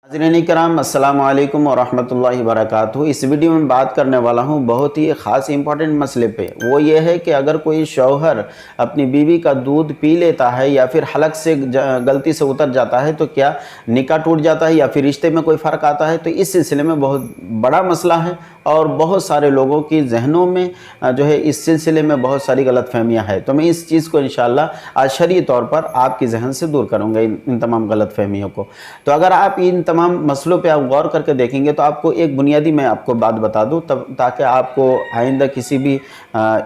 नाज़रीन किराम अस्सलामु अलैकुम वरहमतुल्लाहि वबरकातुहू। इस वीडियो में बात करने वाला हूँ बहुत ही ख़ास इंपॉर्टेंट मसले पे। वो ये है कि अगर कोई शौहर अपनी बीवी का दूध पी लेता है या फिर हलक से गलती से उतर जाता है तो क्या निकाह टूट जाता है या फिर रिश्ते में कोई फ़र्क आता है। तो इस सिलसिले में बहुत बड़ा मसला है और बहुत सारे लोगों की जहनों में जो है इस सिलसिले में बहुत सारी गलतफहमियाँ हैं। तो मैं इस चीज़ को इंशाअल्लाह आज शरई तौर पर आपकी जहन से दूर करूँगा इन तमाम गलतफहमियों को। तो अगर आप इन तमाम मसलों पे आप गौर करके देखेंगे तो आपको एक बुनियादी मैं आपको बात बता दूं तब ताकि आपको आइंदा किसी भी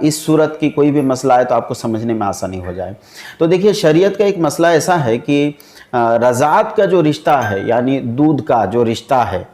इस सूरत की कोई भी मसला आए तो आपको समझने में आसानी हो जाए। तो देखिए, शरीयत का एक मसला ऐसा है कि रज़ाअत का जो रिश्ता है यानी दूध का जो रिश्ता है,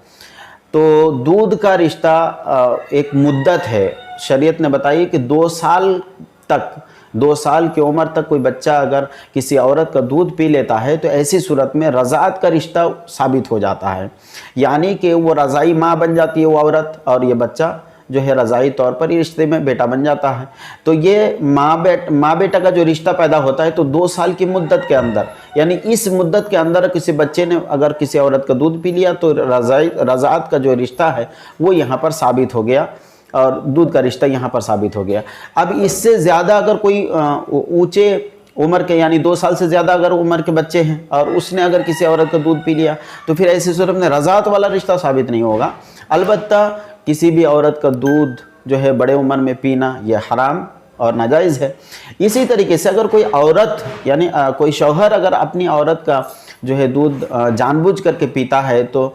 तो दूध का रिश्ता एक मुद्दत है। शरीयत ने बताई कि 2 साल तक, 2 साल की उम्र तक कोई बच्चा अगर किसी औरत का दूध पी लेता है तो ऐसी सूरत में रज़ाअत का रिश्ता साबित हो जाता है, यानी कि वो रज़ाई माँ बन जाती है वो औरत और ये बच्चा जो है रज़ाई तौर पर ये रिश्ते में बेटा बन जाता है। तो ये माँ बेटा का जो रिश्ता पैदा होता है तो 2 साल की मुद्दत के अंदर, यानी इस मुद्दत के अंदर किसी बच्चे ने अगर किसी औरत का दूध पी लिया तो रज़ाअत का जो रिश्ता है वो यहाँ पर साबित हो गया और दूध का रिश्ता यहाँ पर साबित हो गया। अब इससे ज़्यादा अगर कोई ऊंचे उम्र के यानी 2 साल से ज़्यादा अगर उम्र के बच्चे हैं और उसने अगर किसी औरत का दूध पी लिया तो फिर ऐसी सूरत में रज़ाअत वाला रिश्ता साबित नहीं होगा। अलबत्ता किसी भी औरत का दूध जो है बड़े उम्र में पीना यह हराम और नाजायज़ है। इसी तरीके से अगर कोई औरत यानी कोई शौहर अगर अपनी औरत का जो है दूध जानबूझ करके पीता है तो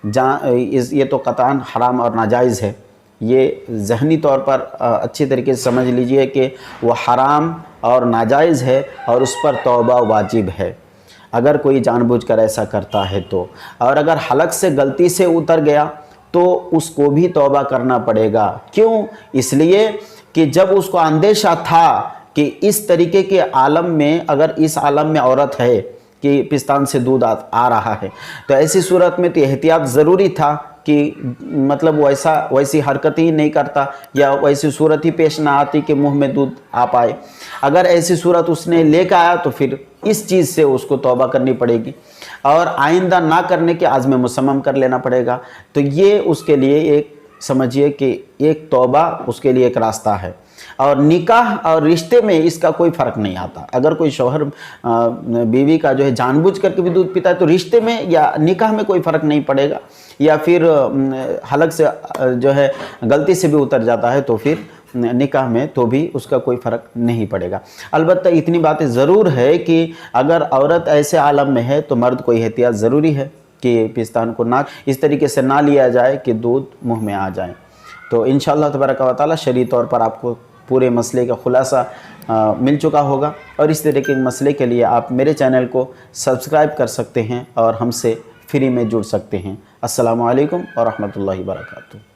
ये तो कतई हराम और नाजायज़ है। ये ज़हनी तौर पर अच्छी तरीके से समझ लीजिए कि वो हराम और नाजायज़ है और उस पर तौबा वाजिब है अगर कोई जानबूझकर ऐसा करता है तो। और अगर हलक से गलती से उतर गया तो उसको भी तौबा करना पड़ेगा। क्यों? इसलिए कि जब उसको अंदेशा था कि इस तरीके के आलम में, अगर इस आलम में औरत है कि पिस्तान से दूध आ रहा है, तो ऐसी सूरत में तो एहतियात ज़रूरी था कि मतलब वैसी हरकत ही नहीं करता या वैसी सूरत ही पेश ना आती कि मुंह में दूध आ पाए। अगर ऐसी सूरत उसने लेकर आया तो फिर इस चीज़ से उसको तौबा करनी पड़ेगी और आइंदा ना करने के आज़्म मुसम्मम कर लेना पड़ेगा। तो ये उसके लिए एक समझिए कि एक तौबा उसके लिए एक रास्ता है। और निकाह और रिश्ते में इसका कोई फ़र्क नहीं आता। अगर कोई शौहर बीवी का जो है जानबूझ करके भी दूध पीता है तो रिश्ते में या निकाह में कोई फ़र्क नहीं पड़ेगा, या फिर हलक से जो है गलती से भी उतर जाता है तो फिर निकाह में तो भी उसका कोई फ़र्क नहीं पड़ेगा। अलबत्ता इतनी बातें ज़रूर है कि अगर औरत ऐसे आलम में है तो मर्द को एहतियात ज़रूरी है कि पिस्तान को ना इस तरीके से ना लिया जाए कि दूध मुँह में आ जाए। तो इंशाअल्लाह तबारक व तआला शरई तौर पर आपको पूरे मसले का खुलासा मिल चुका होगा और इस तरह के मसले के लिए आप मेरे चैनल को सब्सक्राइब कर सकते हैं और हमसे फ्री में जुड़ सकते हैं। अस्सलामु अलैकुम व रहमतुल्लाहि व बरकातुहू।